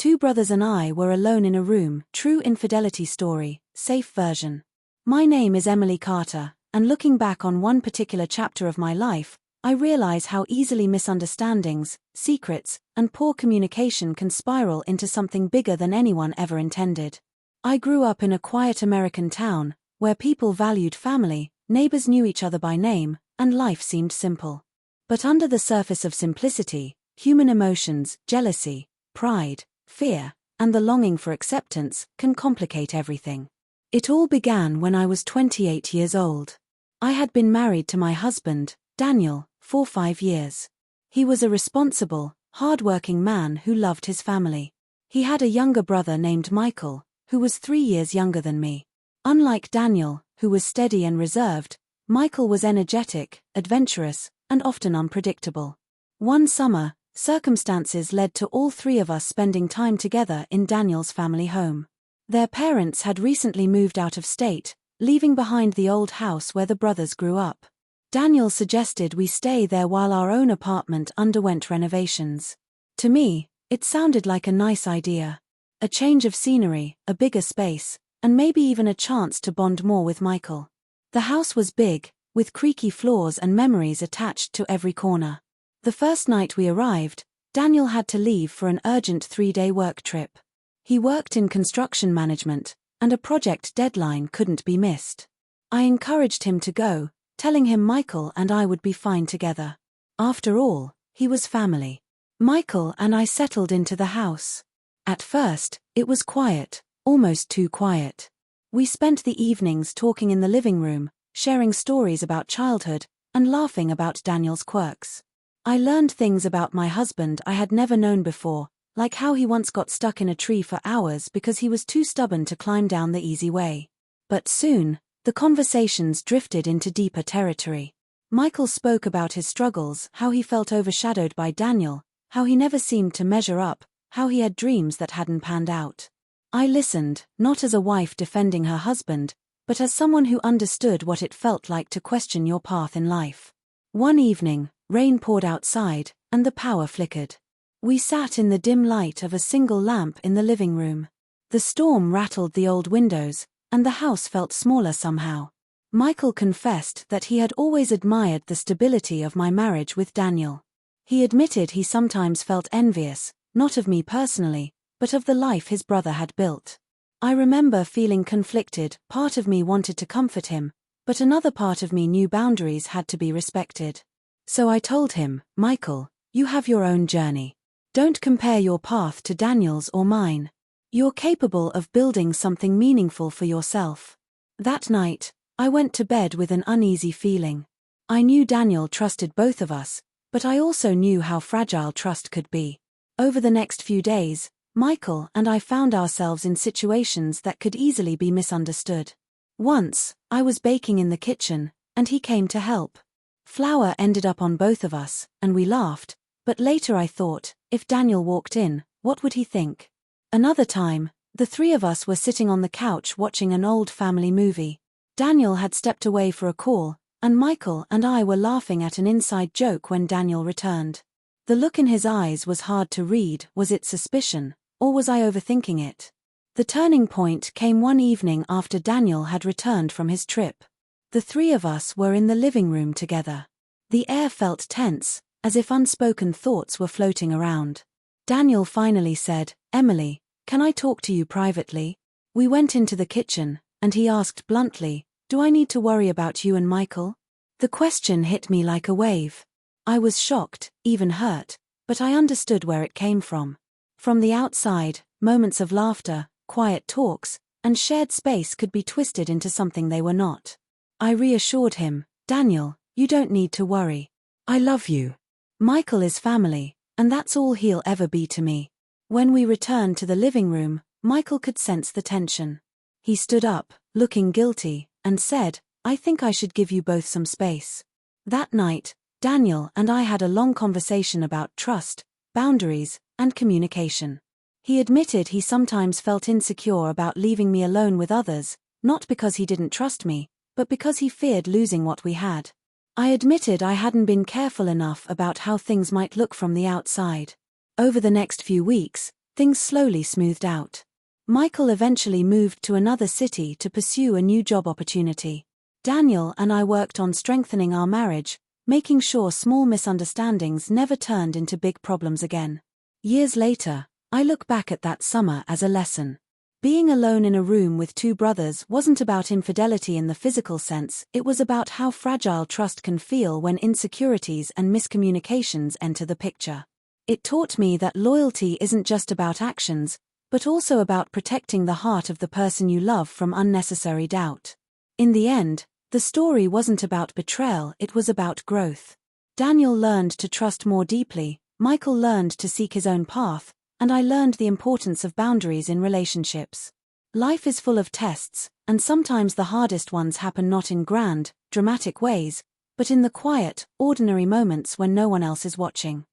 Two brothers and I were alone in a room. True infidelity story, safe version. My name is Emily Carter, and looking back on one particular chapter of my life, I realize how easily misunderstandings, secrets, and poor communication can spiral into something bigger than anyone ever intended. I grew up in a quiet American town, where people valued family, neighbors knew each other by name, and life seemed simple. But under the surface of simplicity, human emotions, jealousy, pride, fear, and the longing for acceptance can complicate everything. It all began when I was 28 years old. I had been married to my husband, Daniel, for 5 years. He was a responsible, hard-working man who loved his family. He had a younger brother named Michael, who was 3 years younger than me. Unlike Daniel, who was steady and reserved, Michael was energetic, adventurous, and often unpredictable. One summer, circumstances led to all three of us spending time together in Daniel's family home. Their parents had recently moved out of state, leaving behind the old house where the brothers grew up. Daniel suggested we stay there while our own apartment underwent renovations. To me, it sounded like a nice idea. A change of scenery, a bigger space, and maybe even a chance to bond more with Michael. The house was big, with creaky floors and memories attached to every corner. The first night we arrived, Daniel had to leave for an urgent 3-day work trip. He worked in construction management, and a project deadline couldn't be missed. I encouraged him to go, telling him Michael and I would be fine together. After all, he was family. Michael and I settled into the house. At first, it was quiet, almost too quiet. We spent the evenings talking in the living room, sharing stories about childhood, and laughing about Daniel's quirks. I learned things about my husband I had never known before, like how he once got stuck in a tree for hours because he was too stubborn to climb down the easy way. But soon, the conversations drifted into deeper territory. Michael spoke about his struggles, how he felt overshadowed by Daniel, how he never seemed to measure up, how he had dreams that hadn't panned out. I listened, not as a wife defending her husband, but as someone who understood what it felt like to question your path in life. One evening, rain poured outside, and the power flickered. We sat in the dim light of a single lamp in the living room. The storm rattled the old windows, and the house felt smaller somehow. Michael confessed that he had always admired the stability of my marriage with Daniel. He admitted he sometimes felt envious, not of me personally, but of the life his brother had built. I remember feeling conflicted. Part of me wanted to comfort him, but another part of me knew boundaries had to be respected. So I told him, Michael, you have your own journey. Don't compare your path to Daniel's or mine. You're capable of building something meaningful for yourself. That night, I went to bed with an uneasy feeling. I knew Daniel trusted both of us, but I also knew how fragile trust could be. Over the next few days, Michael and I found ourselves in situations that could easily be misunderstood. Once, I was baking in the kitchen, and he came to help. Flour ended up on both of us, and we laughed, but later I thought, if Daniel walked in, what would he think? Another time, the three of us were sitting on the couch watching an old family movie. Daniel had stepped away for a call, and Michael and I were laughing at an inside joke when Daniel returned. The look in his eyes was hard to read. Was it suspicion, or was I overthinking it? The turning point came one evening after Daniel had returned from his trip. The three of us were in the living room together. The air felt tense, as if unspoken thoughts were floating around. Daniel finally said, Emily, can I talk to you privately? We went into the kitchen, and he asked bluntly, do I need to worry about you and Michael? The question hit me like a wave. I was shocked, even hurt, but I understood where it came from. From the outside, moments of laughter, quiet talks, and shared space could be twisted into something they were not. I reassured him, Daniel, you don't need to worry. I love you. Michael is family, and that's all he'll ever be to me. When we returned to the living room, Michael could sense the tension. He stood up, looking guilty, and said, I think I should give you both some space. That night, Daniel and I had a long conversation about trust, boundaries, and communication. He admitted he sometimes felt insecure about leaving me alone with others, not because he didn't trust me, but because he feared losing what we had. I admitted I hadn't been careful enough about how things might look from the outside. Over the next few weeks, things slowly smoothed out. Michael eventually moved to another city to pursue a new job opportunity. Daniel and I worked on strengthening our marriage, making sure small misunderstandings never turned into big problems again. Years later, I look back at that summer as a lesson. Being alone in a room with two brothers wasn't about infidelity in the physical sense, it was about how fragile trust can feel when insecurities and miscommunications enter the picture. It taught me that loyalty isn't just about actions, but also about protecting the heart of the person you love from unnecessary doubt. In the end, the story wasn't about betrayal, it was about growth. Daniel learned to trust more deeply, Michael learned to seek his own path, and I learned the importance of boundaries in relationships. Life is full of tests, and sometimes the hardest ones happen not in grand, dramatic ways, but in the quiet, ordinary moments when no one else is watching.